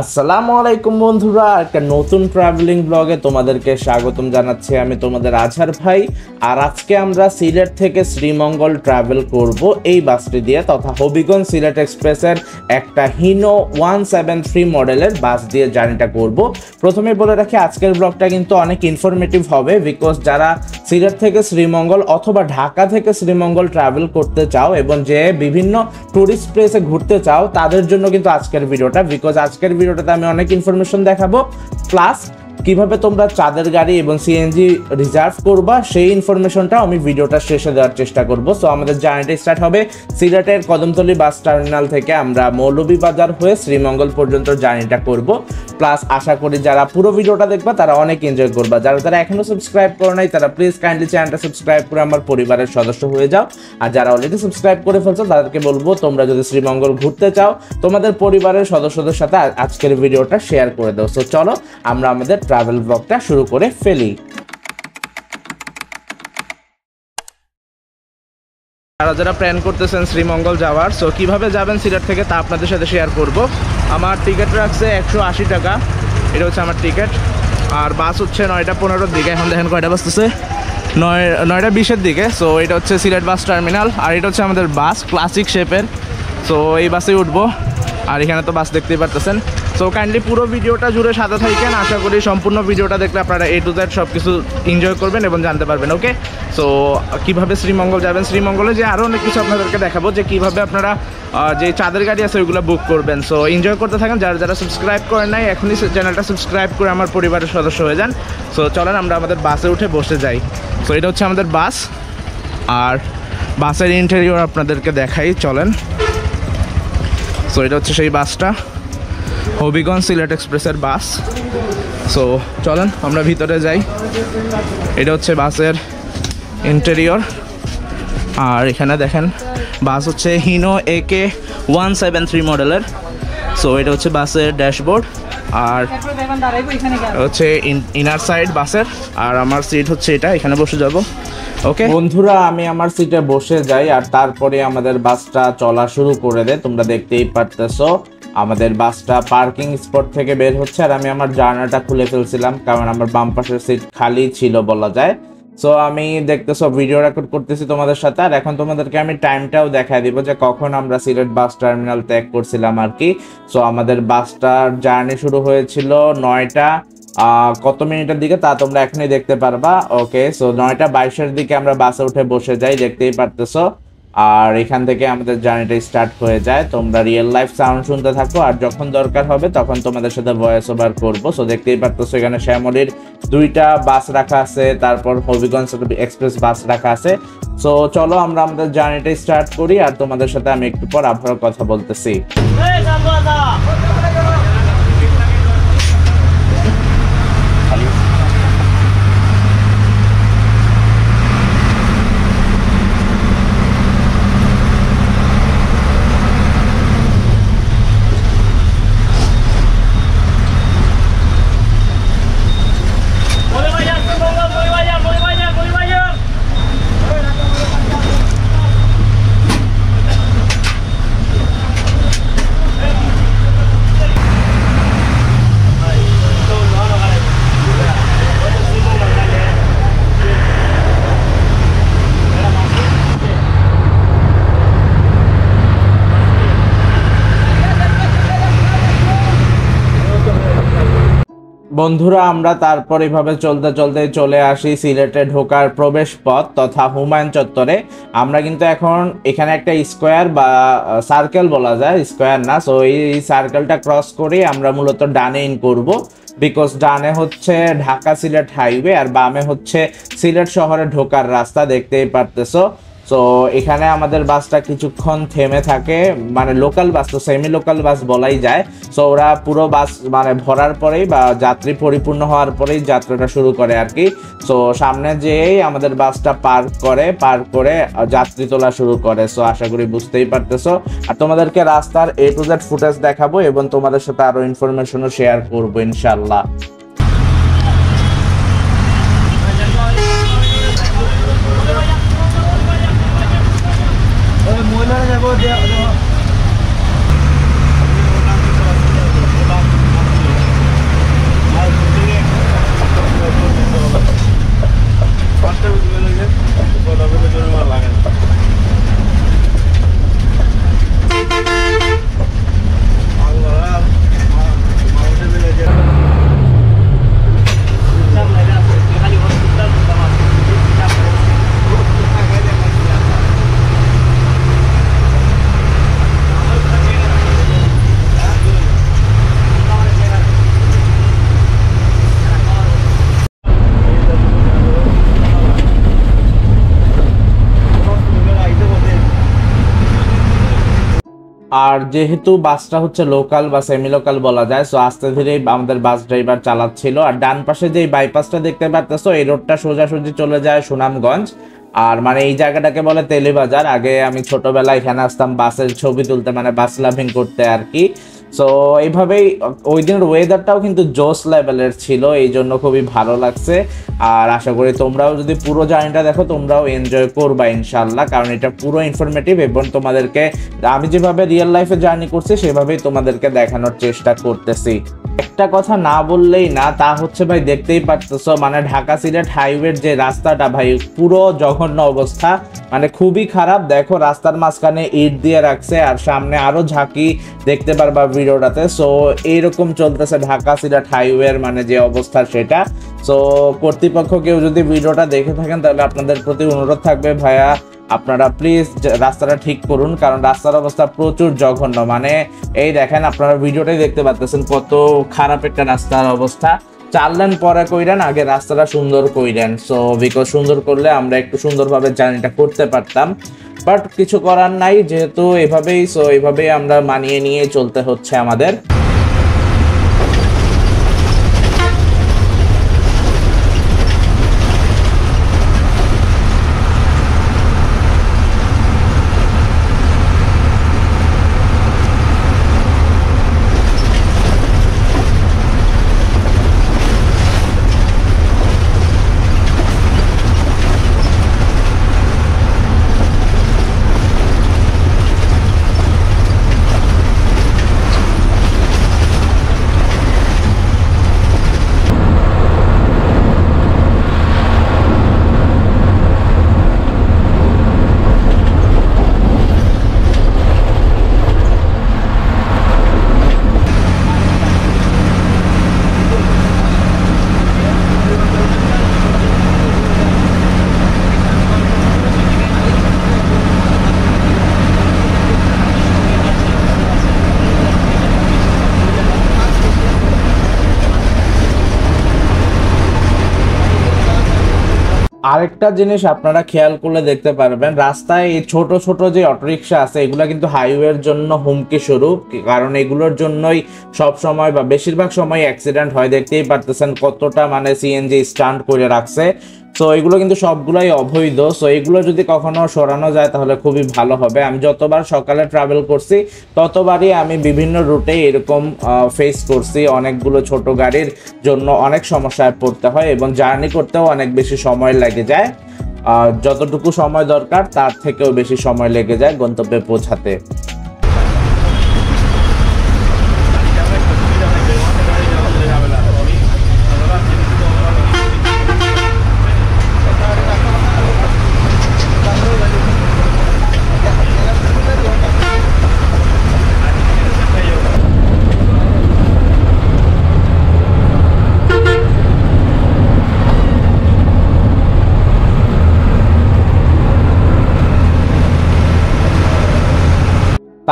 আসসালামু আলাইকুম বন্ধুরা, একটা নতুন ট্রাভেলিং ব্লগে তোমাদেরকে স্বাগতম জানাচ্ছি। আমি তোমাদের আজহার ভাই। আর আজকে আমরা সিলেট থেকে শ্রীমঙ্গল ট্রাভেল করব এই বাসটি দিয়ে, তথা হবিগঞ্জ সিলেট এক্সপ্রেসের একটা হিনো 173 মডেলের বাস দিয়ে জার্নিটা করব। প্রথমে বলে রাখি, আজকের ব্লগটা কিন্তু অনেক ইনফরমেটিভ হবে, বিকজ যারা সিলেট থেকে শ্রীমঙ্গল অথবা ঢাকা থেকে শ্রীমঙ্গল ট্রাভেল করতে চাও এবং যে বিভিন্ন টুরিস্ট প্লেসে ঘুরতে চাও তাদের জন্য কিন্তু আজকের ভিডিওটা, বিকজ আজকের ভিডিওটাতে আমি অনেক ইনফরমেশন দেখাবো, প্লাস কিভাবে তোমরা চাঁদের গাড়ি এবং সিএনজি রিজার্ভ করবা সেই ইনফরমেশনটা আমি ভিডিওটা শেষে দেওয়ার চেষ্টা করব। সো আমাদের জার্নিটা স্টার্ট হবে সিলেটের কদমতলী বাস টার্মিনাল থেকে। আমরা মৌলভীবাজার হয়ে শ্রীমঙ্গল পর্যন্ত জার্নিটা করব। প্লাস আশা করি যারা পুরো ভিডিওটা দেখবা তারা অনেক এনজয় করবা। যারা এখনো সাবস্ক্রাইব করো নাই তারা প্লিজ কাইন্ডলি চ্যানেলটা সাবস্ক্রাইব করে আমার পরিবারের সদস্য হয়ে যাও। আর যারা অলরেডি সাবস্ক্রাইব করে ফেলছো তাদেরকে বলবো, তোমরা যদি শ্রীমঙ্গল ঘুরতে চাও তোমাদের পরিবারের সদস্যদের সাথে আজকের ভিডিওটা শেয়ার করে দাও। সো চলো আমরা আমাদের ট্রাভেল ব্লগটা শুরু করে ফেলি। যারা প্ল্যান করতেছেন শ্রীমঙ্গল যাওয়ার, সো কিভাবে যাবেন সিলেট থেকে তা আপনাদের সাথে শেয়ার করব। আমার টিকিট রাখছে 180 টাকা, এটা হচ্ছে আমার টিকিট। আর বাস হচ্ছে 9টা 15-র দিকে। এখন দেখেন কয়টা বাজতেছে, 9টা 20-এর দিকে। সো এটা হচ্ছে সিলেট বাস টার্মিনাল, আর এটা হচ্ছে আমাদের বাস ক্লাসিক শেপের। সো এই বাসেই উঠবো। আর এখানে তো বাস দেখতেই পারতেছেন। সো কাইন্ডলি পুরো ভিডিওটা জুড়ে সাথে থাকেন। আশা করি সম্পূর্ণ ভিডিওটা দেখলে আপনারা A to Z সব কিছু এনজয় করবেন এবং জানতে পারবেন। ওকে, সো কীভাবে শ্রীমঙ্গল যাবেন, শ্রীমঙ্গলে যে আরও অনেক কিছু আপনাদেরকে দেখাবো, যে কীভাবে আপনারা যে চাঁদের গাড়ি আছে ওইগুলো বুক করবেন। সো এনজয় করতে থাকেন। যারা সাবস্ক্রাইব করেন নাই এখনই চ্যানেলটা সাবস্ক্রাইব করে আমার পরিবারের সদস্য হয়ে যান। সো চলেন আমরা আমাদের বাসে উঠে বসে যাই। সো এটা হচ্ছে আমাদের বাস, আর বাসের ইন্টেরিয়র আপনাদেরকে দেখাই, চলেন। সো এটা হচ্ছে সেই বাসটা, হবিগঞ্জ সিলেট এক্সপ্রেসের বাস। সো চলেন আমরা ভিতরে যাই। এটা হচ্ছে বাসের ইন্টেরিয়র। আর এখানে দেখেন বাস হচ্ছে হিনো AK 173 মডেলের। সো এটা হচ্ছে বাসের ড্যাশবোর্ড, আর হচ্ছে ইনার সাইড বাসের। আর আমার সিট হচ্ছে এটা, এখানে বসে যাব। ওকে বন্ধুরা, আমি আমার সিটে বসে যাই আর তারপরে আমাদের বাসটা চলা শুরু করে দেয়। তোমরা দেখতেই পারতেছো আমাদের বাসটা পার্কিং স্পট থেকে বের হচ্ছে। আর আমি আমার জার্নাটা খুলে ফেলছিলাম, কারণ আমার বাম পাশের সিট খালি ছিল বলা যায়। সো আমি দেখতেছো ভিডিও রেকর্ড করতেছি তোমাদের সাথে। আর এখন তোমাদেরকে আমি টাইমটাও দেখাই দিব যে কখন আমরা সিলেট বাস টার্মিনাল ত্যাগ করছিলাম আর কি। সো আমাদের বাসটার জার্নি শুরু হয়েছিল 9টা কত মিনিটের দিকে তা তোমরা এখনই দেখতে পারবা। ওকে, সো 9টা 22-এর দিকে আমরা বাসে উঠে বসে যাই, দেখতেই পারতেছো। আর এখান থেকে আমাদের জার্নিটা স্টার্ট হয়ে যায়। তোমরা রিয়েল লাইফ সাউন্ড শুনতে থাকো, আর যখন দরকার হবে তখন তোমাদের সাথে ভয়েস ওভার করবো। সো দেখতেই পারতেছো এখানে শ্যামলীর 2টা বাস রাখা আছে, তারপর হবিগঞ্জ এক্সপ্রেস বাস রাখা আছে। সো চলো আমরা আমাদের জার্নিটা স্টার্ট করি, আর তোমাদের সাথে আমি একটু পর আবারও কথা বলতেছি। বন্ধুরা, আমরা তারপর এভাবে চলতে চলতে চলে আসি সিলেটে ঢোকার প্রবেশ পথ তথা হুমায়ুন চত্বরে। আমরা কিন্তু এখন এখানে একটা স্কোয়ার বা সার্কেল বলা যায়, স্কোয়ার না। সো এই সার্কেলটা ক্রস করে আমরা মূলত ডানে ইন করব, বিকজ ডানে হচ্ছে ঢাকা সিলেট হাইওয়ে আর বামে হচ্ছে সিলেট শহরে ঢোকার রাস্তা, দেখতেই পারতেছো। সো এখানে আমাদের বাসটা কিছুক্ষণ থেমে থাকে, মানে লোকাল বাস তো সেমি লোকাল বাস বলাই যায়। সো ওরা পুরো বাস মানে ভরার পরেই বা যাত্রী পরিপূর্ণ হওয়ার পরেই যাত্রাটা শুরু করে আর কি। সো সামনে যেয়েই আমাদের বাসটা পার্ক করে যাত্রী তোলা শুরু করে। সো আশা করি বুঝতেই পারতেছো। আর তোমাদেরকে রাস্তার A to Z ফুটেজ দেখাবো এবং তোমাদের সাথে আরো ইনফরমেশনও শেয়ার করবো ইনশাল্লাহ। আর যেহেতু বাসটা হচ্ছে লোকাল বা সেমি লোকাল বলা যায়, সো আস্তে ধীরে আমাদের বাস ড্রাইভার চালাচ্ছিল। আর ডান পাশে যে বাইপাসটা দেখতে পারতেছো, এই রোডটা সোজাসুজি চলে যায় সুনামগঞ্জ। আর মানে এই জায়গাটাকে বলে তেলিবাজার। আগে আমি ছোটবেলায় এখানে আসতাম বাসের ছবি তুলতে, মানে বাস লাভিং করতে আর কি। সো এইভাবেই ওই দিনের ওয়েদারটাও কিন্তু জোস লেভেলের ছিল, এই জন্য খুবই ভালো লাগছে। আর আশা করি তোমরাও যদি পুরো জার্নিটা দেখো তোমরাও এনজয় করবা ইনশাল্লাহ, কারণ এটা পুরো ইনফরমেটিভ এবং তোমাদেরকে আমি যেভাবে রিয়েল লাইফে জার্নি করছি সেভাবেই তোমাদেরকে দেখানোর চেষ্টা করতেছি। একটা কথা না বললেই না, তা হচ্ছে ভাই দেখতেই পারতেছো মানে ঢাকা সিলেট হাইওয়ের যে রাস্তাটা ভাই পুরো জঘন্য অবস্থা, মানে খুবই খারাপ। দেখো রাস্তার মাঝখানে ইট দিয়ে রাখছে আর সামনে আরো ঝাঁকি দেখতে পারবা ভিডিওটাতে। সো এইরকম চলতেছে ঢাকা সিলেট হাইওয়ের মানে যে অবস্থা সেটা। সো কর্তৃপক্ষ কেউ যদি ভিডিওটা দেখে থাকেন তাহলে আপনাদের প্রতি অনুরোধ থাকবে ভাইয়া আপনারা প্লিজ রাস্তাটা ঠিক করুন, কারণ রাস্তার অবস্থা প্রচুর জঘন্য। মানে এই দেখেন আপনারা ভিডিওটাই দেখতে পাচ্ছেন কত খারাপ একটা রাস্তার অবস্থা। 4 লেন পরে কইরেন, আগে রাস্তাটা সুন্দর কইরেন। সো বিকজ সুন্দর করলে আমরা একটু সুন্দরভাবে জার্নিটা করতে পারতাম, বাট কিছু করার নাই যেহেতু এভাবেই। সো এইভাবেই আমরা মানিয়ে নিয়ে চলতে হচ্ছে আমাদের। আরেকটা জিনিস আপনারা খেয়াল করলে দেখতে পারবেন, রাস্তায় এই ছোট ছোট যে অটোরিকশা আছে এগুলা কিন্তু হাইওয়ের জন্য হুমকি স্বরূপ, কারণ এগুলোর জন্যই সব সময় বা বেশিরভাগ সময় অ্যাক্সিডেন্ট হয়। দেখতেই পারতেছেন কতটা মানে সিএনজি স্টান্ট করে রাখছে। সো এগুলো কিন্তু সবগুলাই অবৈধ। সো এগুলো যদি কখনো সরানো যায় তাহলে খুবই ভালো হবে। আমি যতবার সকালে ট্রাভেল করছি ততবারই আমি বিভিন্ন রুটে এরকম ফেস করছি, অনেকগুলো ছোট গাড়ির জন্য অনেক সমস্যায় পড়তে হয় এবং জার্নি করতেও অনেক বেশি সময় লেগে যায়। যতটুকু সময় দরকার তার থেকেও বেশি সময় লেগে যায় গন্তব্যে পৌঁছাতে।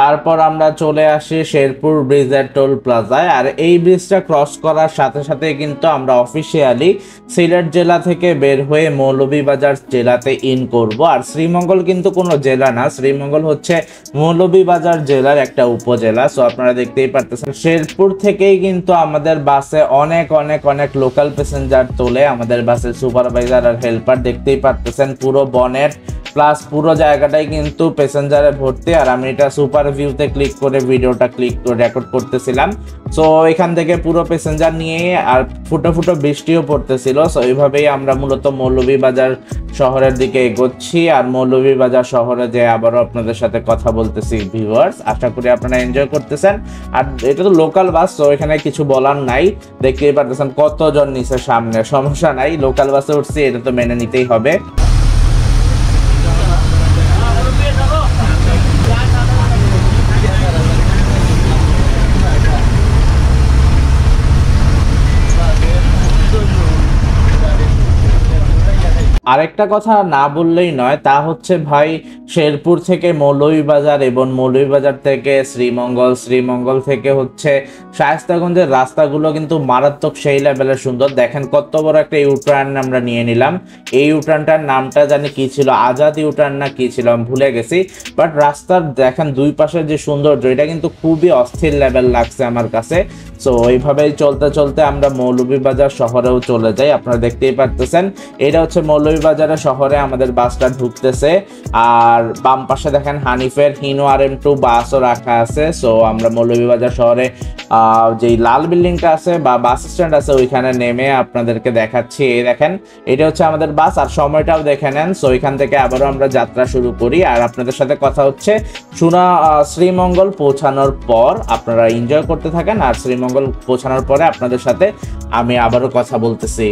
তারপর আমরা চলে আসি শেরপুর ব্রিজের টোল প্লাজায়। আর এই ব্রিজটা ক্রস করার সাথে সাথে কিন্তু আমরা অফিসিয়ালি সিলেট জেলা থেকে বের হয়ে মৌলভীবাজার জেলাতে ইন করব। আর শ্রীমঙ্গল কিন্তু কোনো জেলা না, শ্রীমঙ্গল হচ্ছে মৌলভীবাজার জেলার একটা উপজেলা। সো আপনারা দেখতেই পারতেছেন শেরপুর থেকেই কিন্তু আমাদের বাসে অনেক অনেক অনেক লোকাল প্যাসেঞ্জার তোলে। আমাদের বাসের সুপারভাইজার আর হেল্পার দেখতেই পারতেছেন পুরো বনেট প্লাস পুরো জায়গাটাই কিন্তু প্যাসেঞ্জারে ভর্তি। আর আমি এটা সুপার ভিউতে ক্লিক করে ভিডিওটা ক্লিক করে রেকর্ড করতেছিলাম। সো এখান থেকে পুরো প্যাসেঞ্জার নিয়ে, আর ফুটো ফুটো বৃষ্টিও পড়তেছিল। সো এইভাবেই আমরা মূলত মৌলভীবাজার শহরের দিকে এগোচ্ছি। আর মৌলভীবাজার শহরে যে আবারও আপনাদের সাথে কথা বলতেছি ভিউয়ার্স, আশা করি আপনারা এনজয় করতেছেন। আর এটা তো লোকাল বাস, তো এখানে কিছু বলার নাই, দেখতেই পারতেছেন কতজন নিচে সামনে, সমস্যা নাই, লোকাল বাসে উঠছি এটা তো মেনে নিতেই হবে। আরেকটা কথা না বললেই নয়, তা হচ্ছে ভাই শেরপুর থেকে মৌলভীবাজার এবং মৌলভীবাজার থেকে শ্রীমঙ্গল, শ্রীমঙ্গল থেকে হচ্ছে শায়েস্তাগঞ্জের রাস্তাগুলো কিন্তু মারাত্মক সেই লেভেলের সুন্দর। দেখেন কত বড় একটা ইউটার্ন আমরা নিয়ে নিলাম। এই ইউটার্নটার নামটা জানি কি ছিল, আজাদ ইউটার্ন না কি ছিল আমি ভুলে গেছি। বাট রাস্তার দেখেন দুই পাশে যে সৌন্দর্য, এটা কিন্তু খুবই অস্থির লেভেল লাগছে আমার কাছে। সো এইভাবেই চলতে চলতে আমরা মৌলভীবাজার শহরেও চলে যাই। আপনারা দেখতেই পারতেছেন এটা হচ্ছে মৌলভীবাজারের শহরে আমাদের বাসটা ঢুকতেছে। আর বাম পাশে দেখেন হানিফের হিনো RM2 বাসও রাখা আছে। সো আমরা মৌলভীবাজার শহরে যেই লাল বিল্ডিংটা আছে বা বাস স্ট্যান্ড আছে ওইখানে নেমে আপনাদেরকে দেখাচ্ছি। এই দেখেন এটা হচ্ছে আমাদের বাস, আর সময়টাও দেখে নেন। সো এখান থেকে আবারও আমরা যাত্রা শুরু করি। আর আপনাদের সাথে কথা হচ্ছে শ্রীমঙ্গল পৌঁছানোর পর আপনারা এনজয় করতে থাকেন, আর শ্রীমঙ্গল পৌঁছানোর পরে আপনাদের সাথে আমি আবারও কথা বলতেছি।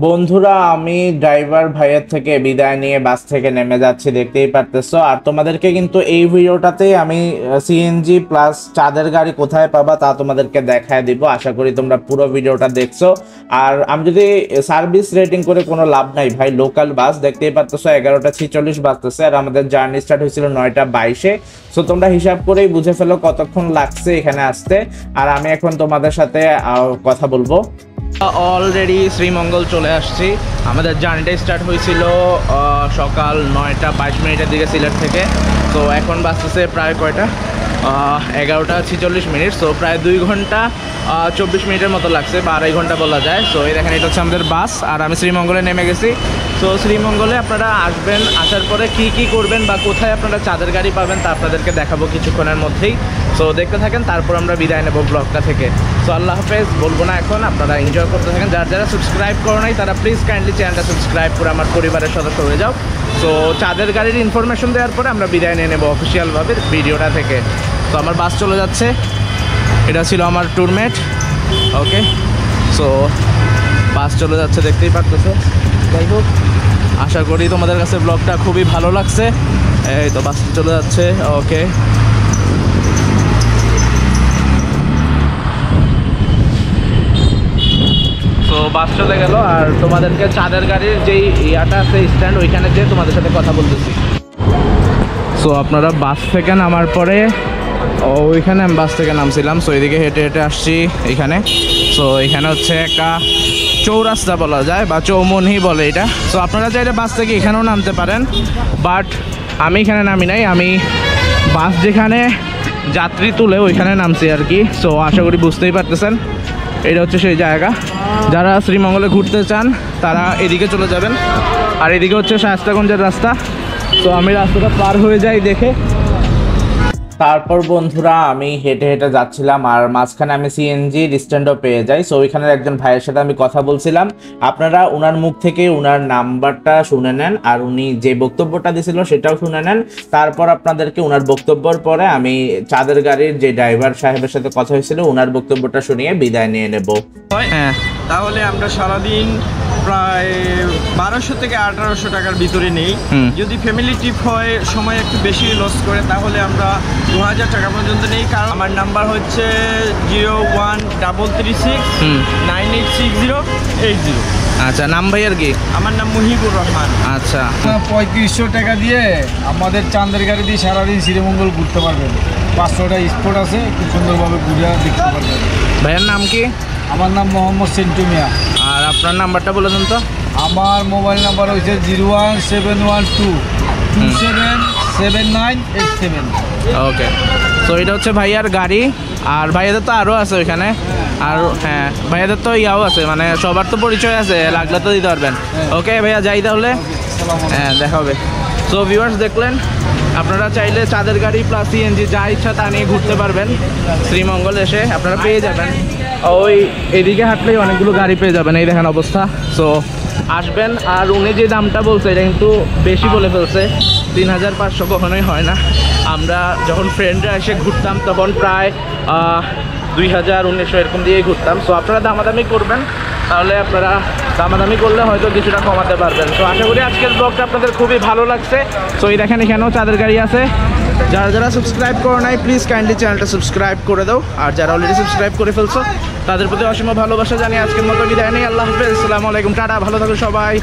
বন্ধুরা আমি ড্রাইভার ভাইয়ের থেকে বিদায় নিয়ে বাস থেকে নেমে যাচ্ছি, দেখতেই পারতেছো। আর তোমাদেরকে কিন্তু এই ভিডিওটাতে আমি সিএনজি প্লাস চাঁদের গাড়ি কোথায় পাবা তা তোমাদেরকে দেখায় দিব। আশা করি তোমরা পুরো ভিডিওটা দেখছো। আর আমি যদি সার্ভিস রেটিং করে কোনো লাভ নাই ভাই, লোকাল বাস দেখতেই পারতেছো 11:46 বাজতেছে, আর আমাদের জার্নি স্টার্ট হয়েছিল 9:22-এ। সো তোমরা হিসাব করেই বুঝে ফেলো কতক্ষণ লাগছে এখানে আসতে। আর আমি এখন তোমাদের সাথে কথা বলবো। অলরেডি শ্রীমঙ্গল চলে আসছি। আমাদের জার্নিটা স্টার্ট হয়েছিল সকাল 9:22 দিকে সিলেট থেকে। তো এখন বাজতেছে প্রায় কয়টা 11:46। সো প্রায় 2 ঘন্টা 24 মিনিটের মতো লাগছে, বা 2.5 ঘন্টা বলা যায়। সো এই দেখেন এটা হচ্ছে আমাদের বাস, আর আমি শ্রীমঙ্গলে নেমে গেছি। সো শ্রীমঙ্গলে আপনারা আসবেন, আসার পরে কি করবেন বা কোথায় আপনারা চাঁদের গাড়ি পাবেন তা আপনাদেরকে দেখাবো কিছুক্ষণের মধ্যেই। সো দেখতে থাকেন, তারপর আমরা বিদায় নেব ব্লগটা থেকে। সো আল্লাহ হাফেজ বলবো না এখন, আপনারা এনজয় করতে থাকেন। যারা সাবস্ক্রাইব করো নাই তারা প্লিজ কাইন্ডলি চ্যানেলটা সাবস্ক্রাইব করে আমার পরিবারের সদস্য হয়ে যাও। সো চাঁদের গাড়ির ইনফরমেশন দেওয়ার পরে আমরা বিদায় নিয়ে নেবো অফিসিয়ালভাবে ভিডিওটা থেকে। তো আমার বাস চলে যাচ্ছে, এটা ছিল আমার ট্যুরমেট। ওকে, সো বাস চলে যাচ্ছে দেখতেই পারতেছো। যাই হোক, আশা করি তোমাদের কাছে ব্লগটা খুবই ভালো লাগছে। এই তো বাস চলে যাচ্ছে। ওকে, তো বাস চলে গেল, আর তোমাদেরকে চাঁদের গাড়ির যেই ইয়াটা আছে স্ট্যান্ড, ওইখানে যেয়ে তোমাদের সাথে কথা বলতেছি। সো আপনারা বাস থেকে নামার পরে ওইখানে আমি বাস থেকে নামছিলাম। সো এদিকে হেঁটে হেঁটে আসছি এখানে। সো এখানে হচ্ছে একটা চৌরাস্তা বলা যায় বা চৌমুহনী বলে এটা। সো আপনারা চাইলে বাস থেকে এখানেও নামতে পারেন, বাট আমি এখানে নামি নাই। আমি বাস যেখানে যাত্রী তুলে ওইখানে নামছি আর কি। সো আশা করি বুঝতেই পারতেছেন, এটা হচ্ছে সেই জায়গা। যারা শ্রীমঙ্গলে ঘুরতে চান তারা এদিকে চলে যাবেন, আর এদিকে হচ্ছে শায়েস্তাগঞ্জের রাস্তা। তো আমি রাস্তাটা পার হয়ে যাই দেখে তারপর বন্ধুরা আমি হেঁটে হেঁটে যাচ্ছিলাম, আর মাঝখানে আমি সিএনজি স্ট্যান্ডও পেয়ে যাই। সো ওইখানে একজন ভাইয়ের সাথে আমি কথা বলছিলাম। আপনারা ওনার মুখ থেকে ওনার নাম্বারটা শুনে নেন, আর উনি যে বক্তব্যটা দিয়েছিল সেটাও শুনে নেন। তারপর আপনাদেরকে ওনার বক্তব্যের পরে আমি চাঁদের গাড়ির যে ড্রাইভার সাহেবের সাথে কথা হয়েছিল ওনার বক্তব্যটা শুনিয়ে বিদায় নিয়ে নেব। হ্যাঁ, তাহলে আমরা সারাদিন প্রায় 1200 থেকে 1800 টাকার ভিতরে নেই। যদি ফ্যামিলি ট্রিপ হয়, সময় একটু বেশি লস করে, তাহলে আমরা 2000 টাকা পর্যন্ত নেই। কারণ আমার নাম্বার হচ্ছে 01369860880। আচ্ছা, নাম ভাইয়ার কি? আমার নাম মুহিবুর রহমান। আচ্ছা, 3500 টাকা দিয়ে আমাদের চাঁদের গাড়ি দিয়ে সারাদিন শ্রীমঙ্গল ঘুরতে পারবেন। 500টা স্পট আছে, খুব সুন্দরভাবে ঘুরে দেখতে পারবেন। ভাইয়ার নাম কি? আমার নাম মোহাম্মদ সেন্টু মিয়া। আর আপনার নাম্বারটা বলে দিন তো। আমার মোবাইল নাম্বার হচ্ছে 01712277987। ওকে, তো এটা হচ্ছে ভাইয়ার গাড়ি। আর ভাইয়াদের তো আরও আছে ওইখানে। আর হ্যাঁ, ভাইয়াদের তো ইয়াও আছে, মানে সবার তো পরিচয় আছে, লাগলে তো দিতে পারবেন। ওকে ভাইয়া, যাই তাহলে। হ্যাঁ, দেখা হবে। সো ভিউয়ার্স, দেখলেন, আপনারা চাইলে চাঁদের গাড়ি প্লাস সিএনজি যা ইচ্ছা তা নিয়ে ঘুরতে পারবেন। শ্রীমঙ্গল এসে আপনারা পেয়ে যাবেন। ওই এদিকে হাঁটলেই অনেকগুলো গাড়ি পেয়ে যাবেন, এই দেখেন অবস্থা। সো আসবেন। আর উনি যে দামটা বলছে এটা কিন্তু বেশি বলে ফেলছে। 3500 কখনোই হয় না। আমরা যখন ফ্রেন্ডরা এসে ঘুরতাম তখন প্রায় 2000-1900 এরকম দিয়েই ঘুরতাম। সো আপনারা দামাদামি করবেন, তাহলে আপনারা দামাদামি করলে হয়তো কিছুটা কমাতে পারবেন। তো আশা করি আজকের ব্লগটা আপনাদের খুবই ভালো লাগছে। সো এই দেখেন এখানেও চাঁদের গাড়ি আছে। যারা যারা সাবস্ক্রাইব করো নাই, প্লিজ কাইন্ডলি চ্যানেলটা সাবস্ক্রাইব করে দাও। আর যারা অলরেডি সাবস্ক্রাইব করে ফেলছো তাদের প্রতি অসীম ভালোবাসা জানিয়ে আজকের মতো বিদায় নেই। আল্লাহ হাফেজ, আসসালামু আলাইকুম, টাটা, ভালো থাকো সবাই।